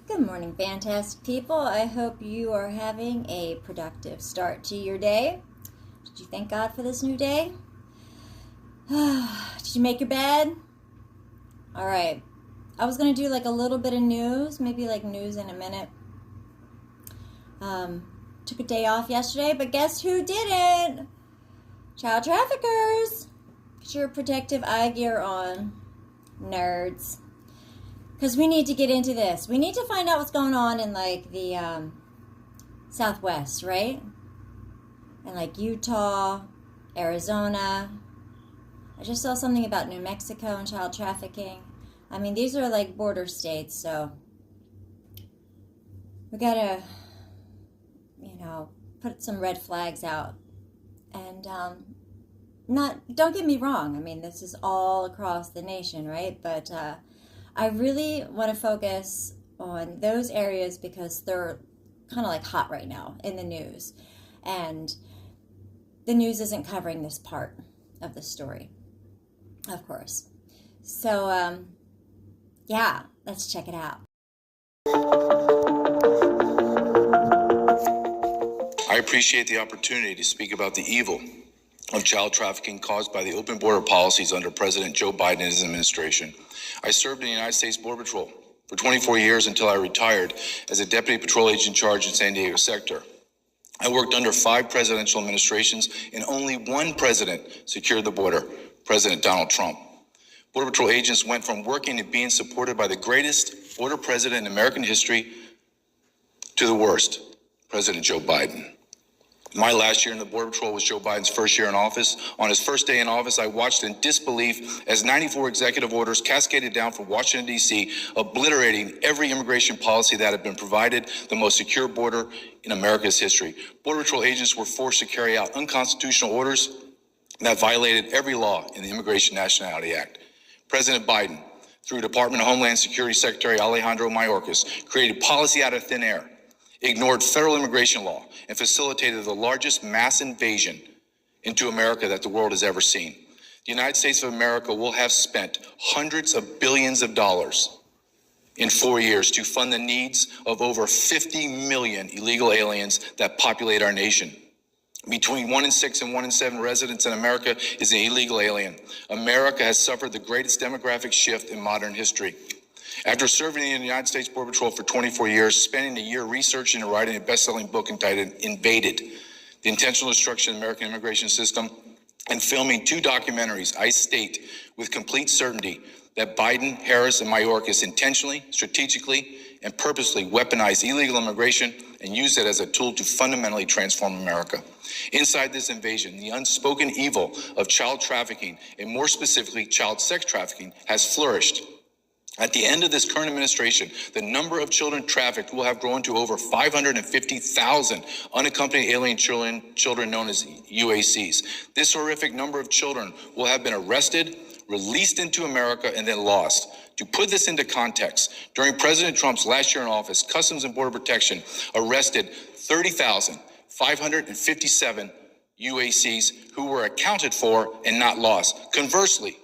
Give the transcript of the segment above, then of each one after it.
Good morning, fantastic people. I hope you are having a productive start to your day. Did you thank God for this new day? Did you make your bed? All right. I was going to do like a little bit of news, maybe like news in a minute. Took a day off yesterday, but guess who didn't? Child traffickers. Get your protective eye gear on, nerds. Because we need to get into this. We need to find out what's going on in like the Southwest, right? And like Utah, Arizona. I just saw something about New Mexico and child trafficking. I mean, these are like border states, so we gotta, put some red flags out. And don't get me wrong. I mean, this is all across the nation, right? But I really want to focus on those areas because they're kind of like hot right now in the news. And the news isn't covering this part of the story, of course. So, yeah, let's check it out. I appreciate the opportunity to speak about the evil of child trafficking caused by the open border policies under President Joe Biden and his administration. I served in the United States Border Patrol for 24 years until I retired as a deputy patrol agent in charge in San Diego sector. I worked under 5 presidential administrations, and only one president secured the border, President Donald Trump. Border Patrol agents went from working to being supported by the greatest border president in American history to the worst, President Joe Biden. My last year in the Border Patrol was Joe Biden's first year in office. On his first day in office, I watched in disbelief as 94 executive orders cascaded down from Washington, D.C., obliterating every immigration policy that had been provided the most secure border in America's history. Border Patrol agents were forced to carry out unconstitutional orders that violated every law in the Immigration Nationality Act. President Biden, through Department of Homeland Security Secretary Alejandro Mayorkas, created policy out of thin air, ignored federal immigration law, and facilitated the largest mass invasion into America that the world has ever seen. The United States of America will have spent hundreds of billions of dollars in 4 years to fund the needs of over 50 million illegal aliens that populate our nation. Between 1 in 6 and 1 in 7 residents in America is an illegal alien. America has suffered the greatest demographic shift in modern history. After serving in the United States Border Patrol for 24 years, spending a year researching and writing a best-selling book entitled Invaded, The Intentional Destruction of the American Immigration System, and filming 2 documentaries, I state with complete certainty that Biden, Harris, and Mayorkas intentionally, strategically, and purposely weaponized illegal immigration and used it as a tool to fundamentally transform America. Inside this invasion, the unspoken evil of child trafficking, and more specifically, child sex trafficking, has flourished. At the end of this current administration, the number of children trafficked will have grown to over 550,000 unaccompanied alien children known as UACs. This horrific number of children will have been arrested, released into America, and then lost. To put this into context, during President Trump's last year in office, Customs and Border Protection arrested 30,557 UACs who were accounted for and not lost. Conversely,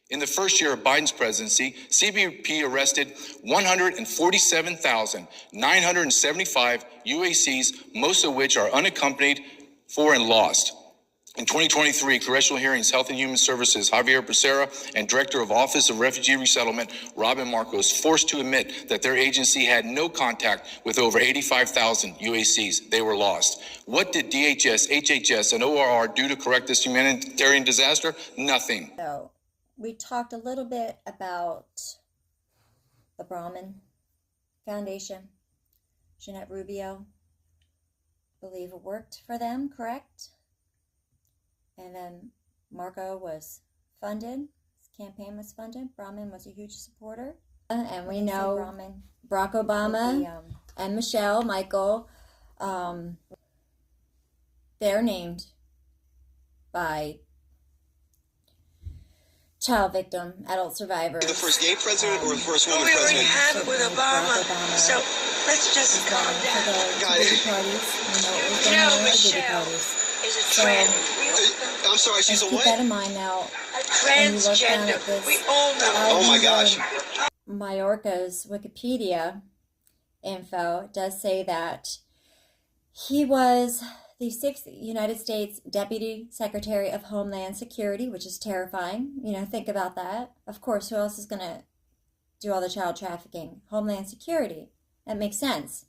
in the first year of Biden's presidency, CBP arrested 147,975 UACs, most of which are unaccompanied for and lost. In 2023, Congressional Hearings, Health and Human Services, Javier Becerra, and Director of Office of Refugee Resettlement, Robin Marcos, forced to admit that their agency had no contact with over 85,000 UACs. They were lost. What did DHS, HHS, and ORR do to correct this humanitarian disaster? Nothing. So, we talked a little bit about the Brahmin Foundation. Jeanette Rubio, I believe, worked for them, correct? And then Marco was funded. His campaign was funded. Brahmin was a huge supporter. And we know Barack Obama and Michael, they're named by child victim, adult survivors. The first gay president or the first woman we already president? have it with Obama, so let's just calm down. Got it. No, Michelle is a trans. I'm sorry, she's a Keep what? that in mind now. A When you look down transgender. at this, We all know. Oh my gosh. Mayorkas Wikipedia, info does say that he was the 6th United States Deputy Secretary of Homeland Security, which is terrifying. Think about that. Of course, who else is going to do all the child trafficking? Homeland Security. That makes sense.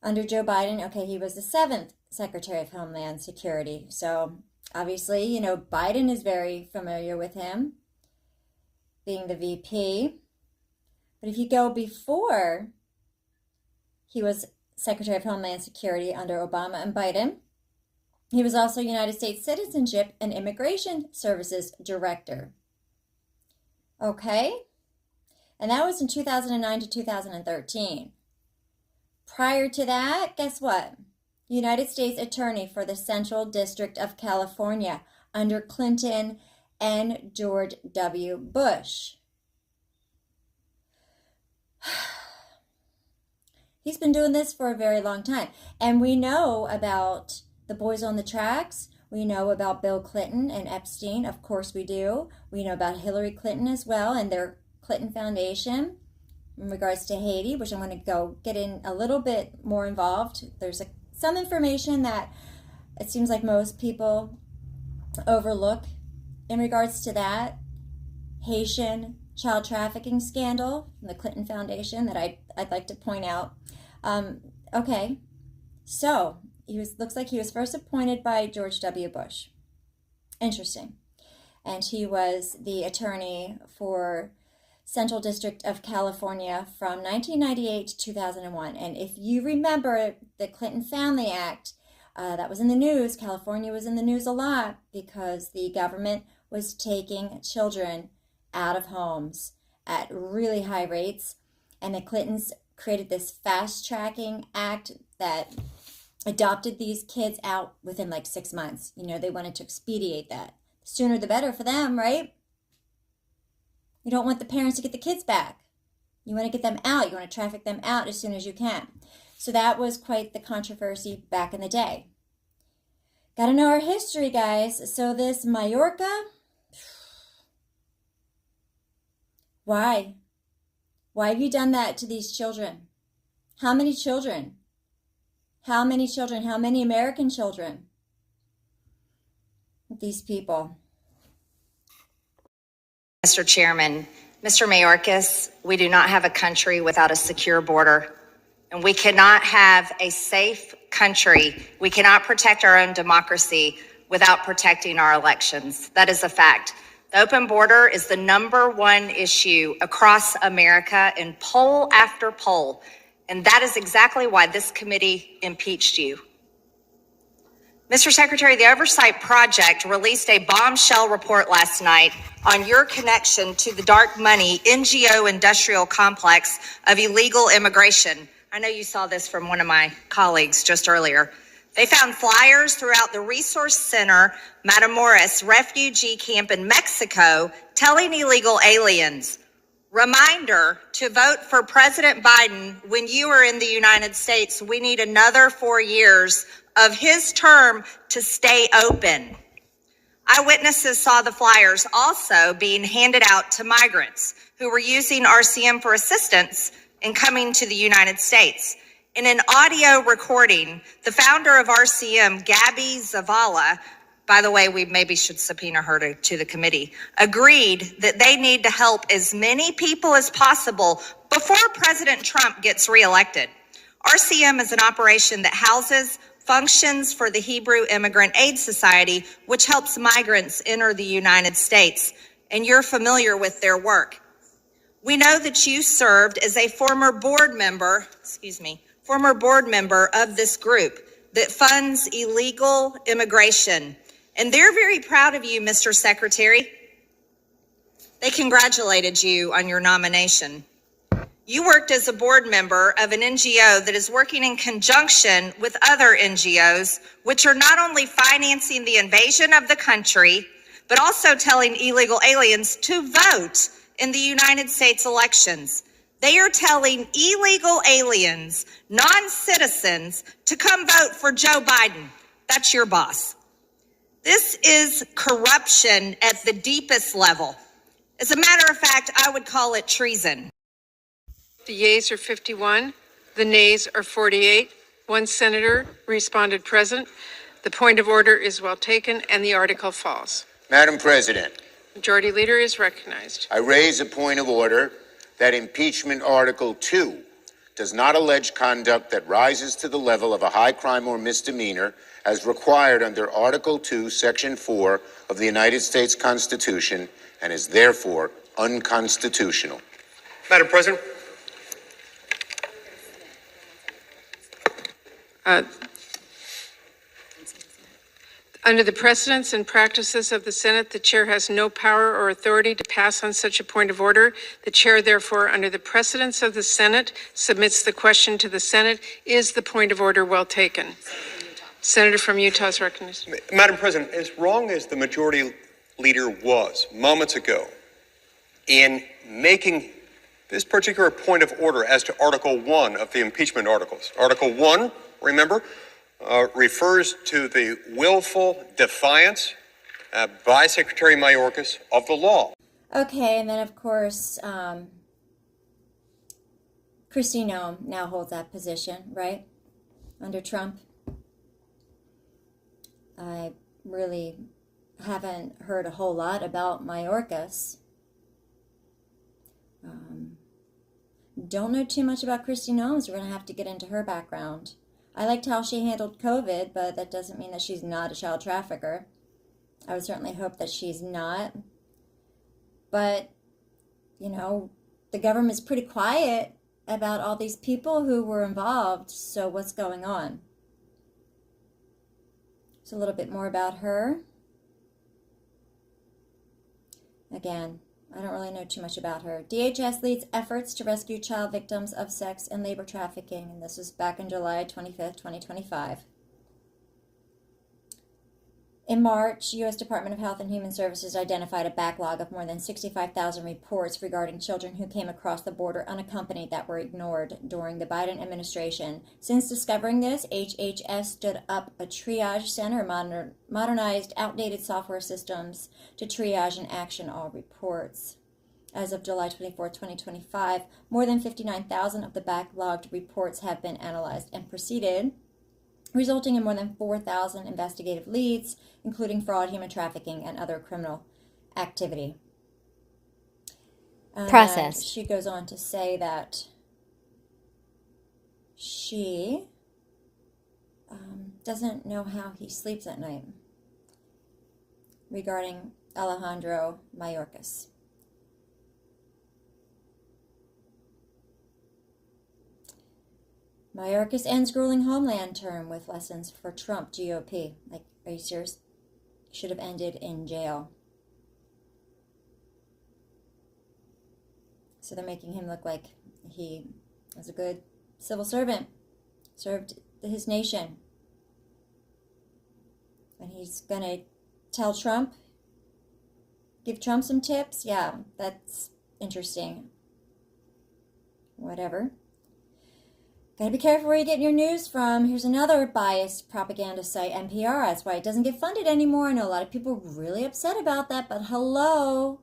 Under Joe Biden, okay, he was the 7th Secretary of Homeland Security. So obviously, Biden is very familiar with him, being the VP. But if you go before he was Secretary of Homeland Security under Obama and Biden, he was also United States Citizenship and Immigration Services Director. Okay? And that was in 2009 to 2013. Prior to that, guess what? United States Attorney for the Central District of California under Clinton and George W. Bush. He's been doing this for a very long time. And we know about the boys on the tracks. We know about Bill Clinton and Epstein. Of course we do. We know about Hillary Clinton as well and their Clinton Foundation in regards to Haiti, which I'm going to go get in a little bit more involved. There's some information that it seems like most people overlook in regards to that Haitian child trafficking scandal from the Clinton Foundation that I'd like to point out. Okay, so looks like he was first appointed by George W. Bush. Interesting. And he was the attorney for Central District of California from 1998 to 2001. And if you remember the Clinton Family Act, that was in the news. California was in the news a lot because the government was taking children out of homes at really high rates. And the Clintons created this fast-tracking act that adopted these kids out within like 6 months. They wanted to expedite that. The sooner the better for them, right? You don't want the parents to get the kids back. You want to get them out. You want to traffic them out as soon as you can. So that was quite the controversy back in the day. Got to know our history, guys. So this Mayorkas, why? Why have you done that to these children? How many children? How many children? How many American children? These people. Mr. Chairman, Mr. Mayorkas, we do not have a country without a secure border, and we cannot have a safe country. We cannot protect our own democracy without protecting our elections. That is a fact. The open border is the #1 issue across America in poll after poll, and that is exactly why this committee impeached you. Mr. Secretary, the Oversight Project released a bombshell report last night on your connection to the dark money NGO industrial complex of illegal immigration. I know you saw this from one of my colleagues just earlier. They found flyers throughout the Resource Center Matamoros refugee camp in Mexico telling illegal aliens, reminder to vote for President Biden when you are in the United States. We need another 4 years of his term to stay open. Eyewitnesses saw the flyers also being handed out to migrants who were using RCM for assistance in coming to the United States. In an audio recording, the founder of RCM, Gabby Zavala, by the way, we maybe should subpoena her to the committee, agreed that they need to help as many people as possible before President Trump gets reelected. RCM is an operation that houses functions for the Hebrew Immigrant Aid Society, which helps migrants enter the United States, and you're familiar with their work. We know that you served as a former board member of this group that funds illegal immigration, and they're very proud of you, Mr. Secretary. They congratulated you on your nomination. You worked as a board member of an NGO that is working in conjunction with other NGOs, which are not only financing the invasion of the country, but also telling illegal aliens to vote in the United States elections. They are telling illegal aliens, non-citizens, to come vote for Joe Biden. That's your boss. This is corruption at the deepest level. As a matter of fact, I would call it treason. The yeas are 51. The nays are 48. One senator responded present. The point of order is well taken, and the article falls. Madam President, Majority Leader is recognized. I raise a point of order that impeachment Article 2 does not allege conduct that rises to the level of a high crime or misdemeanor as required under Article 2, Section 4 of the United States Constitution and is therefore unconstitutional. Madam President. Under the precedents and practices of the Senate, the chair has no power or authority to pass on such a point of order. The chair, therefore, under the precedents of the Senate, submits the question to the Senate. Is the point of order well taken? Senator from Utah is recognized. Madam President, as wrong as the majority leader was moments ago in making this particular point of order as to Article 1 of the impeachment articles. Article 1, remember, refers to the willful defiance by Secretary Mayorkas of the law. Okay, and then of course, Kristi Noem now holds that position, right? Under Trump. I really haven't heard a whole lot about Mayorkas. Don't know too much about Kristi Noem, so we're going to have to get into her background. I liked how she handled COVID, but that doesn't mean that she's not a child trafficker. I would certainly hope that she's not. But, you know, the government's pretty quiet about all these people who were involved, so what's going on? So a little bit more about her. Again, I don't really know too much about her. DHS leads efforts to rescue child victims of sex and labor trafficking. And this was back on July 25th, 2025. In March, U.S. Department of Health and Human Services identified a backlog of more than 65,000 reports regarding children who came across the border unaccompanied that were ignored during the Biden administration. Since discovering this, HHS stood up a triage center, modernized outdated software systems to triage and action all reports. As of July 24, 2025, more than 59,000 of the backlogged reports have been analyzed and proceeded, resulting in more than 4,000 investigative leads, including fraud, human trafficking, and other criminal activity. Process. She goes on to say that she doesn't know how he sleeps at night regarding Alejandro Mayorkas. Mayorkas ends grueling homeland term with lessons for Trump GOP. Like, are you serious? Should have ended in jail. So they're making him look like he was a good civil servant, served his nation. And he's going to tell Trump, give Trump some tips? Yeah, that's interesting. Whatever. Gotta be careful where you get your news from. Here's another biased propaganda site, NPR. That's why it doesn't get funded anymore. I know a lot of people are really upset about that, but hello.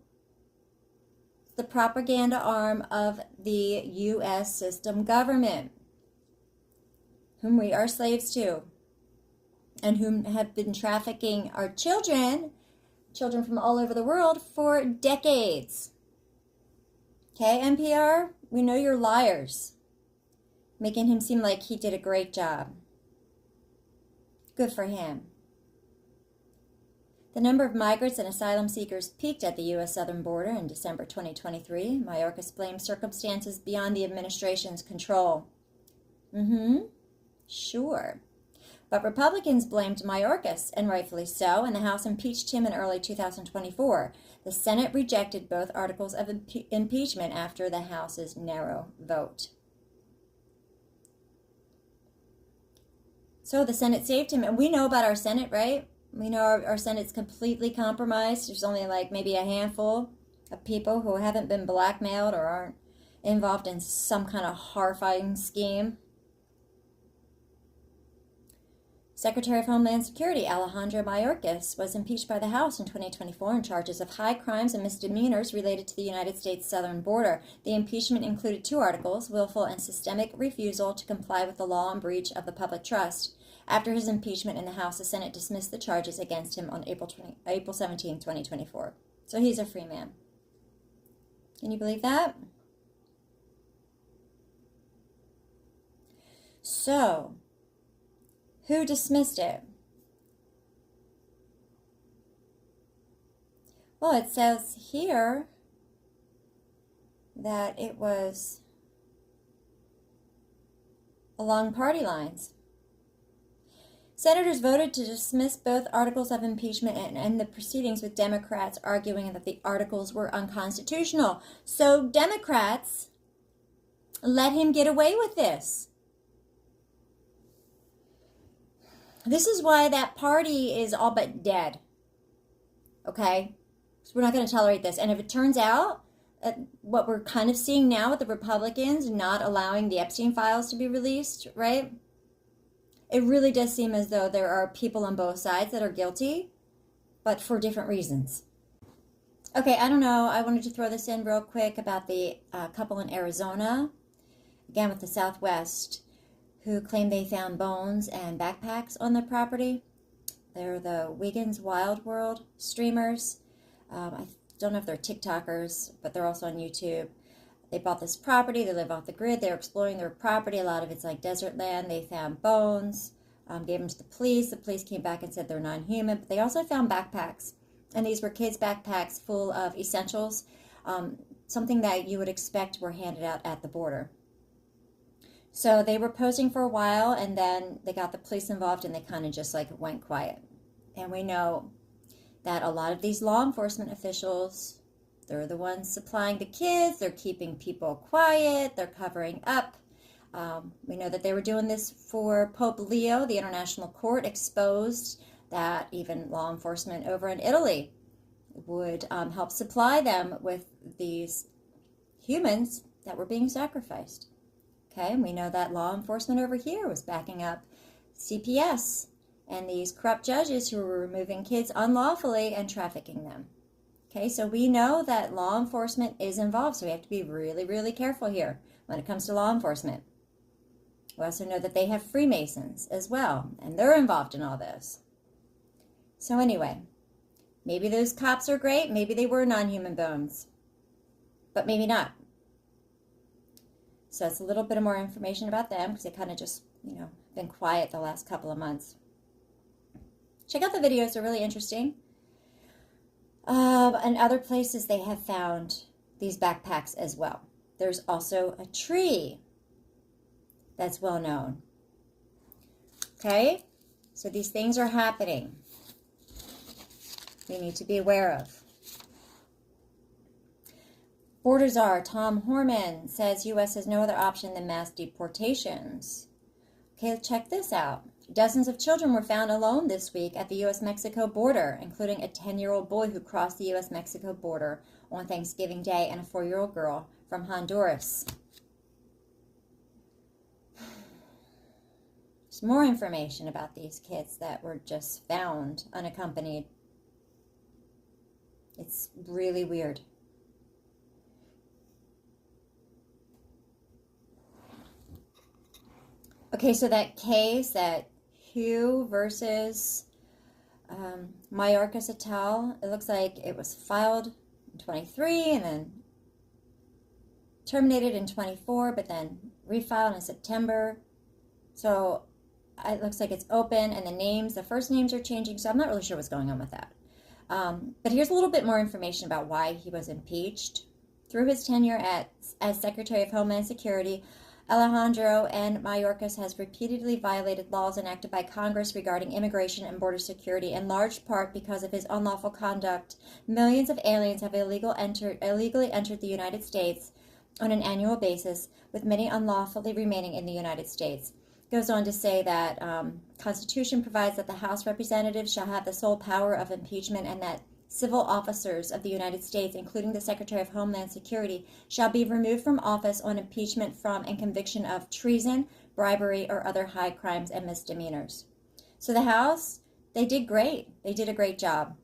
The propaganda arm of the U.S. system government, whom we are slaves to, and whom have been trafficking our children from all over the world for decades. Okay, NPR, we know you're liars. Making him seem like he did a great job. Good for him. The number of migrants and asylum seekers peaked at the U.S. southern border in December 2023. Mayorkas blamed circumstances beyond the administration's control. Sure. But Republicans blamed Mayorkas, and rightfully so, and the House impeached him in early 2024. The Senate rejected both articles of impeachment after the House's narrow vote. So the Senate saved him. And we know about our Senate, right? We know our Senate's completely compromised. There's only like maybe a handful of people who haven't been blackmailed or aren't involved in some kind of horrifying scheme. Secretary of Homeland Security Alejandro Mayorkas was impeached by the House in 2024 on charges of high crimes and misdemeanors related to the United States southern border. The impeachment included 2 articles: willful and systemic refusal to comply with the law and breach of the public trust. After his impeachment in the House, the Senate dismissed the charges against him on April 17, 2024. So he's a free man. Can you believe that? So, who dismissed it? Well, it says here that it was along party lines. Senators voted to dismiss both articles of impeachment and end the proceedings, with Democrats arguing that the articles were unconstitutional. So Democrats let him get away with this. This is why that party is all but dead. Okay? So we're not going to tolerate this. And if it turns out what we're kind of seeing now with the Republicans not allowing the Epstein files to be released, right? It really does seem as though there are people on both sides that are guilty, but for different reasons. Okay, I don't know. I wanted to throw this in real quick about the couple in Arizona, again with the Southwest, who claim they found bones and backpacks on their property. They're the Wiggins Wild World streamers. I don't know if they're TikTokers, but they're also on YouTube. They bought this property. They live off the grid. They're exploring their property. A lot of it's like desert land. They found bones, gave them to the police. The police came back and said they're non-human. But they also found backpacks. And these were kids' backpacks full of essentials, something that you would expect were handed out at the border. So they were posing for a while, and then they got the police involved, and they kind of just like went quiet. And we know that a lot of these law enforcement officials, they're the ones supplying the kids, they're keeping people quiet, they're covering up. We know that they were doing this for Pope Leo. The International Court exposed that even law enforcement over in Italy would help supply them with these humans that were being sacrificed. Okay, and we know that law enforcement over here was backing up CPS and these corrupt judges who were removing kids unlawfully and trafficking them. Okay, so we know that law enforcement is involved, so we have to be really, really careful here when it comes to law enforcement. We also know that they have Freemasons as well, and they're involved in all this. So anyway, maybe those cops are great, maybe they were non-human bones, but maybe not. So it's a little bit more information about them because they kind of just, been quiet the last couple of months. Check out the videos, they're really interesting. And other places they have found these backpacks as well. There's also a tree that's well known. Okay? So these things are happening. We need to be aware of. Border Czar Tom Horman says U.S. has no other option than mass deportations. Okay, check this out. Dozens of children were found alone this week at the U.S.-Mexico border, including a 10-year-old boy who crossed the U.S.-Mexico border on Thanksgiving Day and a 4-year-old girl from Honduras. There's more information about these kids that were just found unaccompanied. It's really weird. Okay, so that case, that Hugh versus Mayorkas et al., it looks like it was filed in 23 and then terminated in 24, but then refiled in September. So it looks like it's open, and the first names are changing, so I'm not really sure what's going on with that. But here's a little bit more information about why he was impeached. Through his tenure as Secretary of Homeland Security, Alejandro and Mayorkas has repeatedly violated laws enacted by Congress regarding immigration and border security, in large part because of his unlawful conduct. Millions of aliens have illegally entered the United States on an annual basis, with many unlawfully remaining in the United States. Goes on to say that Constitution provides that the House Representatives shall have the sole power of impeachment, and that civil officers of the United States, including the Secretary of Homeland Security, shall be removed from office on impeachment from and conviction of treason, bribery, or other high crimes and misdemeanors. So the House, they did great. They did a great job.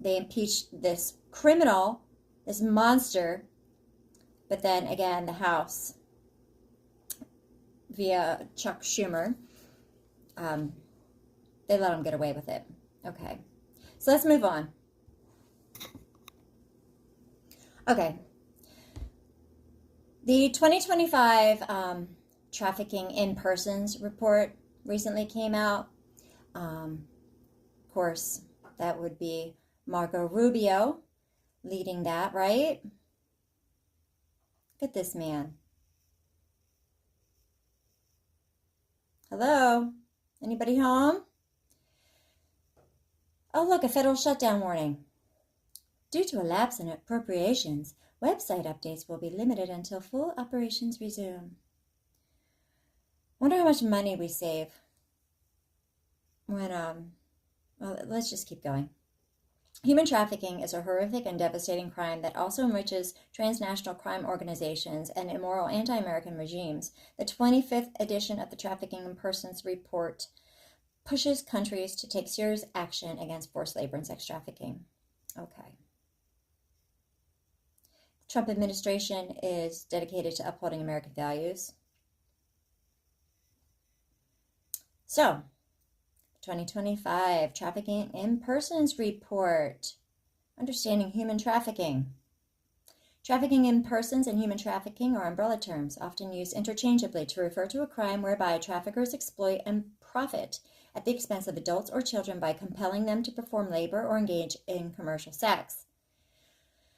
They impeached this criminal, this monster. But then again, the House, via Chuck Schumer, they let him get away with it. Okay, so let's move on. Okay, the 2025 Trafficking in Persons report recently came out. Of course, that would be Marco Rubio leading that, right? Look at this man. Hello? Anybody home? Oh, look, a federal shutdown warning. Due to a lapse in appropriations, website updates will be limited until full operations resume. Wonder how much money we save when, well, let's just keep going. Human trafficking is a horrific and devastating crime that also enriches transnational crime organizations and immoral anti-American regimes. The 25th edition of the Trafficking in Persons report pushes countries to take serious action against forced labor and sex trafficking. Okay. The Trump administration is dedicated to upholding American values. So, 2025 Trafficking in Persons report, understanding human trafficking. Trafficking in persons and human trafficking are umbrella terms, often used interchangeably to refer to a crime whereby traffickers exploit and profit at the expense of adults or children by compelling them to perform labor or engage in commercial sex.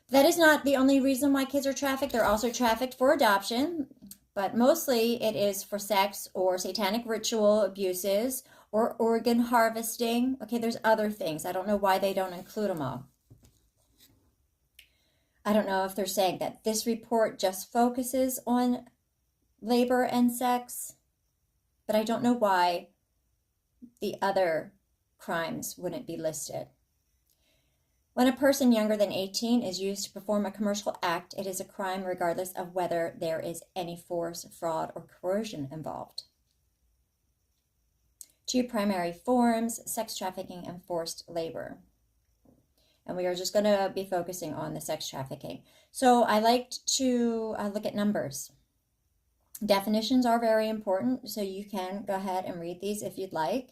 That is not the only reason why kids are trafficked. They're also trafficked for adoption, but mostly it is for sex or satanic ritual abuses or organ harvesting. Okay, there's other things. I don't know why they don't include them all. I don't know if they're saying that this report just focuses on labor and sex, but I don't know why the other crimes wouldn't be listed. When a person younger than 18 is used to perform a commercial act, it is a crime regardless of whether there is any force, fraud, or coercion involved. Two primary forms, sex trafficking and forced labor. And we are just going to be focusing on the sex trafficking. So I liked to look at numbers. Definitions are very important, so you can go ahead and read these if you'd like.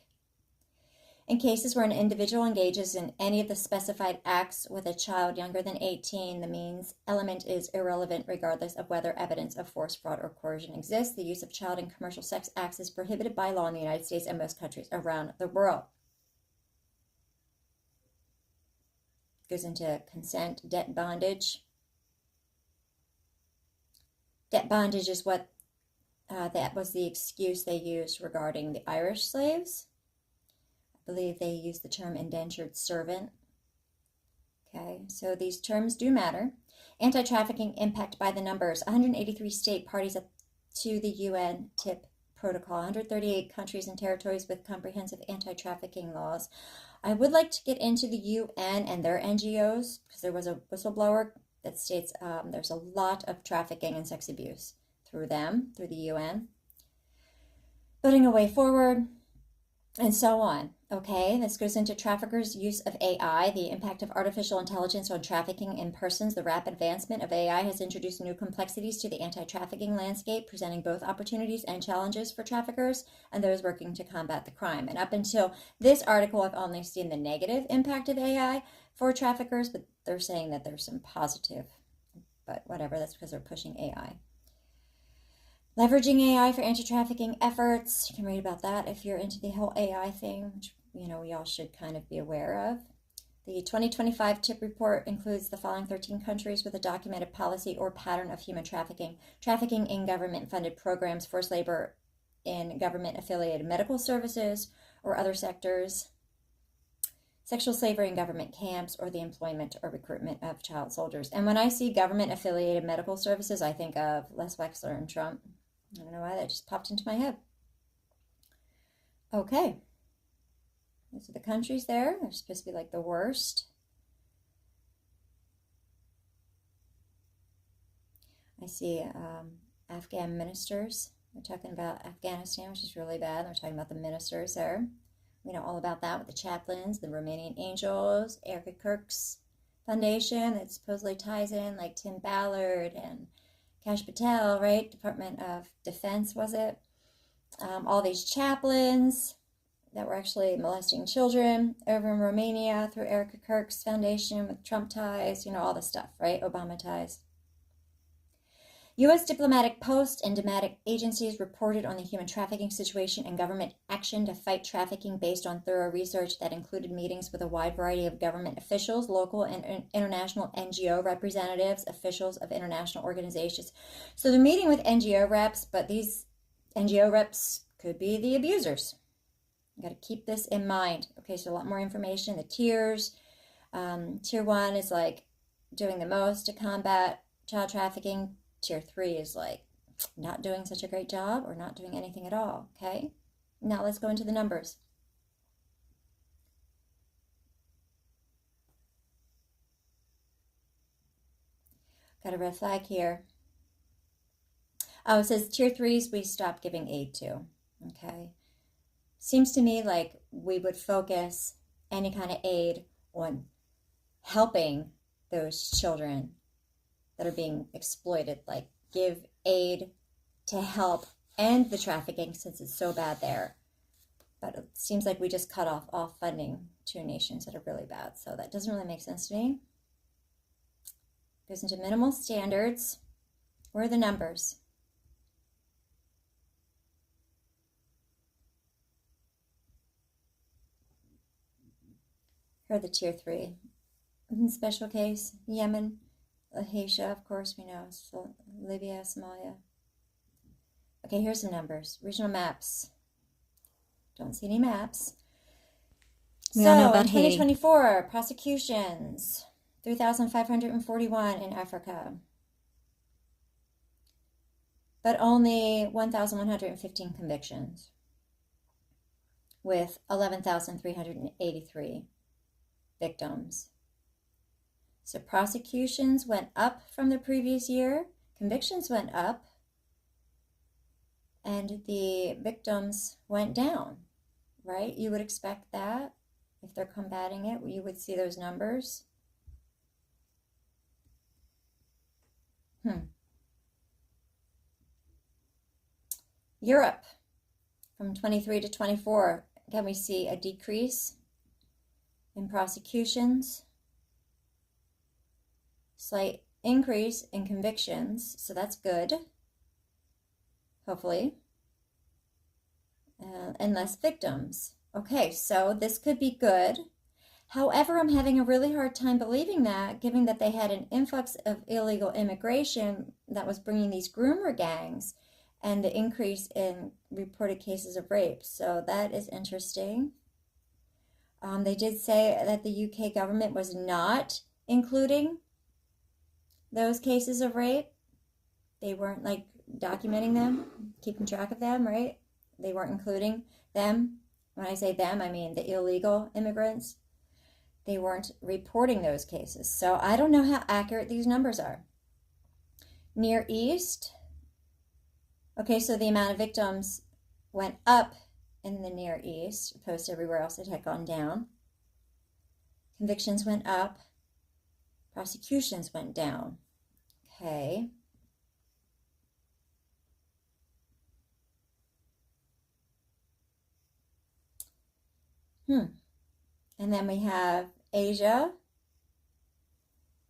In cases where an individual engages in any of the specified acts with a child younger than 18, the means element is irrelevant regardless of whether evidence of force, fraud, or coercion exists. The use of child in commercial sex acts is prohibited by law in the United States and most countries around the world. Goes into consent, debt bondage. Debt bondage is what that was the excuse they used regarding the Irish slaves. I believe they used the term indentured servant. Okay, so these terms do matter. Anti-trafficking impact by the numbers. 183 state parties to the UN TIP protocol. 138 countries and territories with comprehensive anti-trafficking laws. I would like to get into the UN and their NGOs because there was a whistleblower that states there's a lot of trafficking and sex abuse through them, through the UN. Building a way forward, and so on. Okay, this goes into traffickers' use of AI, the impact of artificial intelligence on trafficking in persons. The rapid advancement of AI has introduced new complexities to the anti-trafficking landscape, presenting both opportunities and challenges for traffickers and those working to combat the crime. And up until this article, I've only seen the negative impact of AI for traffickers, but they're saying that there's some positive. But whatever, that's because they're pushing AI. Leveraging AI for anti-trafficking efforts. You can read about that if you're into the whole AI thing, which, you know, we all should kind of be aware of. The 2025 TIP report includes the following 13 countries with a documented policy or pattern of human trafficking. Trafficking in government-funded programs, forced labor in government-affiliated medical services or other sectors, sexual slavery in government camps, or the employment or recruitment of child soldiers. And when I see government-affiliated medical services, I think of Les Wexler and Trump. I don't know why that just popped into my head. Okay. These are the countries there. They're supposed to be like the worst. I see Afghan ministers. They're talking about Afghanistan, which is really bad. They're talking about the ministers there. We know all about that with the chaplains, the Romanian Angels, Erica Kirk's foundation that supposedly ties in like Tim Ballard and Kash Patel, right? Department of Defense, was it? All these chaplains that were actually molesting children over in Romania through Erica Kirk's foundation with Trump ties, all this stuff, right? Obama ties. U.S. diplomatic posts and diplomatic agencies reported on the human trafficking situation and government action to fight trafficking based on thorough research that included meetings with a wide variety of government officials, local and international NGO representatives, officials of international organizations. So they're meeting with NGO reps, but these NGO reps could be the abusers. You got to keep this in mind. Okay, so a lot more information. The tiers. Tier 1 is like doing the most to combat child trafficking. Tier 3 is like not doing such a great job or not doing anything at all, okay? Now let's go into the numbers. Got a red flag here. Oh, it says tier 3s we stopped giving aid to, okay? Seems to me like we would focus any kind of aid on helping those children that are being exploited, like give aid to help end the trafficking since it's so bad there. But it seems like we just cut off all funding to nations that are really bad. So that doesn't really make sense to me. Goes into minimal standards. Where are the numbers? Here are the tier 3. In special case, Yemen, Haitian, of course, we know. So Libya, Somalia. Okay, here's some numbers. Regional maps. Don't see any maps. We all know about in 2024, prosecutions, 3,541 in Africa. But only 1,115 convictions, with 11,383 victims. So prosecutions went up from the previous year, convictions went up, and the victims went down, right? You would expect that. If they're combating it, you would see those numbers. Europe, from 23 to 24, again, we see a decrease in prosecutions, slight increase in convictions, so that's good, hopefully, and less victims. Okay, so this could be good. However, I'm having a really hard time believing that, given that they had an influx of illegal immigration that was bringing these groomer gangs and the increase in reported cases of rape. So that is interesting. They did say that the UK government was not including those cases of rape. They weren't like documenting them, keeping track of them, right? They weren't including them. When I say them, I mean the illegal immigrants. They weren't reporting those cases. So I don't know how accurate these numbers are. Near East. Okay, so the amount of victims went up in the Near East, opposed to everywhere else it had gone down. Convictions went up. Prosecutions went down. Okay. And then we have Asia.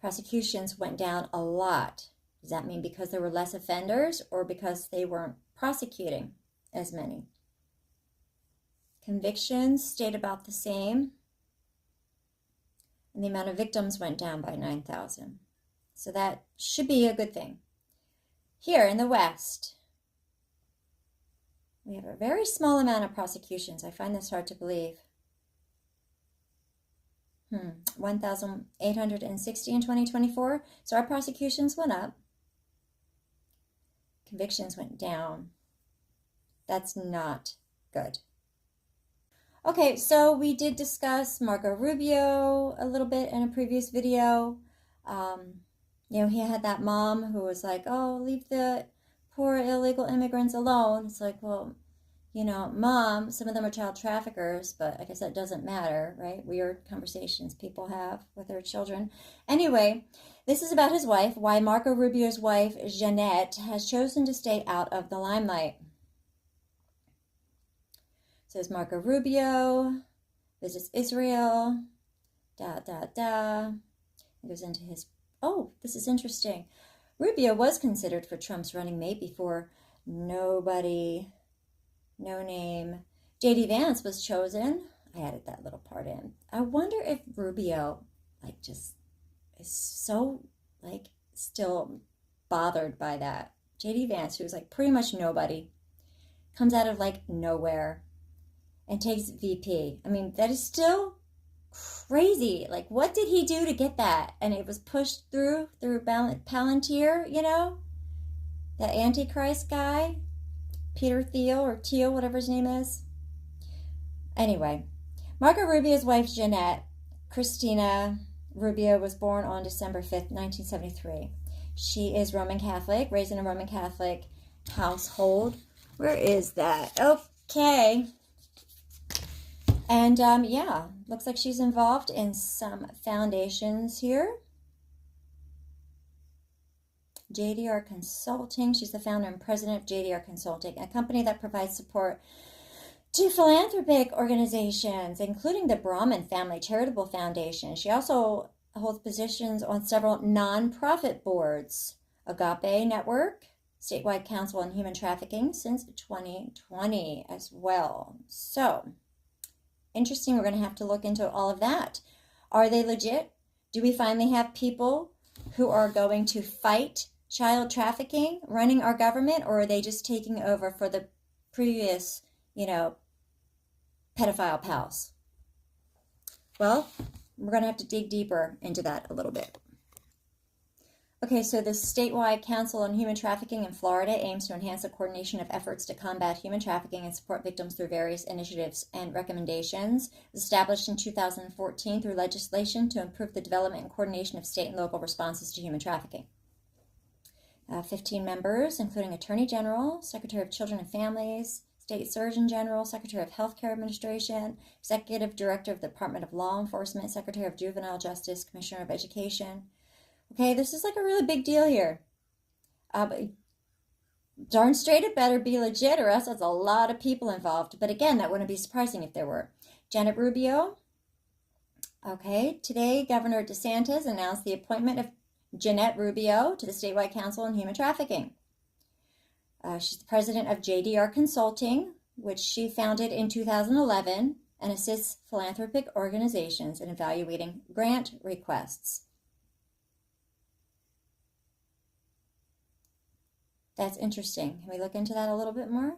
Prosecutions went down a lot. Does that mean because there were less offenders or because they weren't prosecuting as many? Convictions stayed about the same. And the amount of victims went down by 9,000. So that should be a good thing. Here in the West, we have a very small amount of prosecutions. I find this hard to believe. 1,860 in 2024. So our prosecutions went up. Convictions went down. That's not good. Okay, so we did discuss Marco Rubio a little bit in a previous video. He had that mom who was like, oh, leave the poor illegal immigrants alone. It's like, well, Mom, some of them are child traffickers, but I guess that doesn't matter, right? Weird conversations people have with their children. Anyway, this is about his wife, why Marco Rubio's wife, Jeanette, has chosen to stay out of the limelight. It says Marco Rubio visits Israel, It goes into his, this is interesting. Rubio was considered for Trump's running mate before Noem, J.D. Vance was chosen. I added that little part in. I wonder if Rubio, just is so, still bothered by that. J.D. Vance, who's, pretty much nobody, comes out of, nowhere and takes VP. I mean, that is still crazy. What did he do to get that? And it was pushed through Palantir, that Antichrist guy. Peter Thiel or Thiel, whatever his name is. Anyway, Marco Rubio's wife, Jeanette Christina Rubio, was born on December 5th, 1973. She is Roman Catholic, raised in a Roman Catholic household. Where is that? Okay. And, looks like she's involved in some foundations here. JDR Consulting. She's the founder and president of JDR Consulting, a company that provides support to philanthropic organizations, including the Brahman Family Charitable Foundation. She also holds positions on several nonprofit boards, Agape Network, Statewide Council on Human Trafficking since 2020 as well. So, interesting. We're going to have to look into all of that. Are they legit? Do we finally have people who are going to fight child trafficking running our government, or are they just taking over for the previous, pedophile pals? Well, we're going to have to dig deeper into that a little bit. Okay, so the Statewide Council on Human Trafficking in Florida aims to enhance the coordination of efforts to combat human trafficking and support victims through various initiatives and recommendations. It was established in 2014 through legislation to improve the development and coordination of state and local responses to human trafficking. 15 members, including Attorney General, Secretary of Children and Families, State Surgeon General, Secretary of Healthcare Administration, Executive Director of the Department of Law Enforcement, Secretary of Juvenile Justice, Commissioner of Education. Okay, this is a really big deal here. Darn straight it better be legit, or else there's a lot of people involved. But again, that wouldn't be surprising if there were. Janet Rubio. Okay, today Governor DeSantis announced the appointment of Jeanette Rubio to the Statewide Council on Human Trafficking. She's the president of JDR Consulting, which she founded in 2011 and assists philanthropic organizations in evaluating grant requests. That's interesting. Can we look into that a little bit more?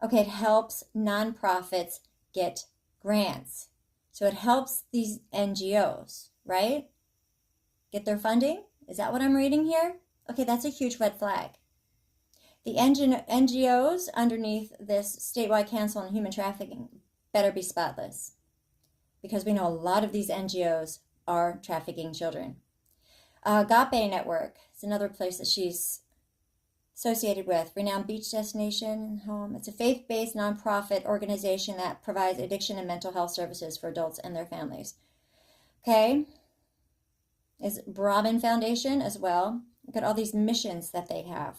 Okay, it helps nonprofits get grants. So it helps these NGOs, right? Get their funding? Is that what I'm reading here? Okay, that's a huge red flag. The NGOs underneath this Statewide Council on Human Trafficking better be spotless, because we know a lot of these NGOs are trafficking children. Agape Network is another place that she's associated with. Renowned beach destination and home. It's a faith-based nonprofit organization that provides addiction and mental health services for adults and their families. Okay. Is Brahman Foundation as well. Look at all these missions that they have.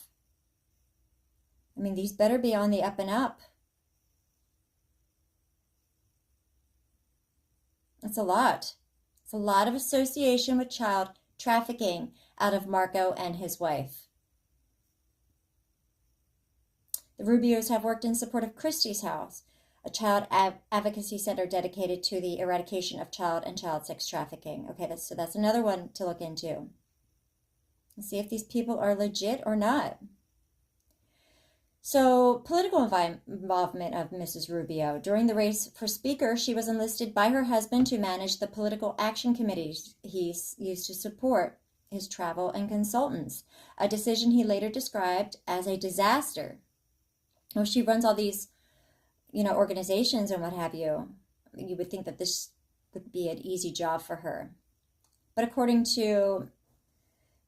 I mean, these better be on the up and up. That's a lot. It's a lot of association with child trafficking out of Marco and his wife. The Rubios have worked in support of Christie's House, a child advocacy center dedicated to the eradication of child and child sex trafficking. Okay, so that's another one to look into. And see if these people are legit or not. So, political involvement of Mrs. Rubio. During the race for Speaker, she was enlisted by her husband to manage the political action committees he used to support his travel and consultants, a decision he later described as a disaster. Well, she runs all these, organizations and what have you. You would think that this would be an easy job for her. But according to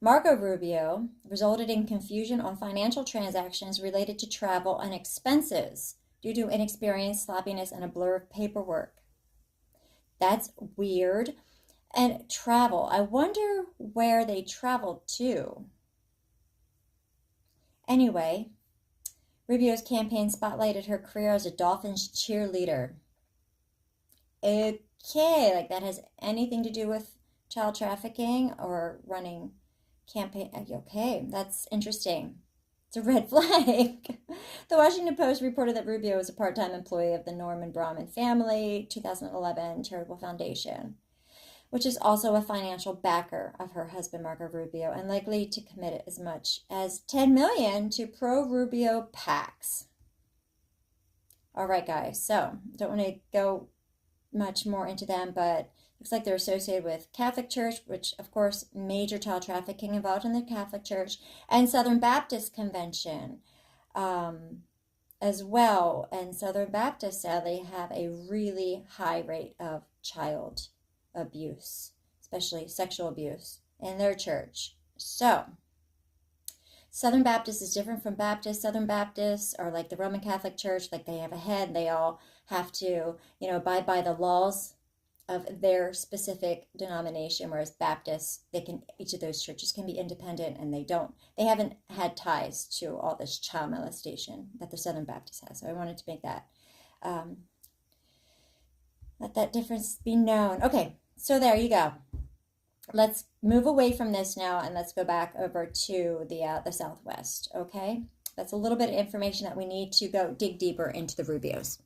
Marco Rubio resulted in confusion on financial transactions related to travel and expenses due to inexperience, sloppiness, and a blur of paperwork. That's weird. And travel. I wonder where they traveled to. Anyway, Rubio's campaign spotlighted her career as a Dolphins cheerleader. Okay, like that has anything to do with child trafficking or running campaign? Okay, that's interesting. It's a red flag. The Washington Post reported that Rubio was a part-time employee of the Norman Brahman Family 2011 Charitable Foundation, which is also a financial backer of her husband Marco Rubio and likely to commit as much as $10 million to pro-Rubio PACs. All right, guys, so don't want to go much more into them, but looks like they're associated with Catholic Church, which of course major child trafficking involved in the Catholic Church, and Southern Baptist Convention as well. And Southern Baptists sadly have a really high rate of child abuse, especially sexual abuse in their church. So Southern Baptist is different from Baptist. Southern Baptists are like the Roman Catholic Church, like they have a head, they all have to, abide by the laws of their specific denomination, whereas Baptists, each of those churches can be independent, and they haven't had ties to all this child molestation that the Southern Baptist has. So I wanted to make that, let that difference be known. Okay, so there you go. Let's move away from this now, and let's go back over to the Southwest, okay? That's a little bit of information that we need to go dig deeper into the Rubios.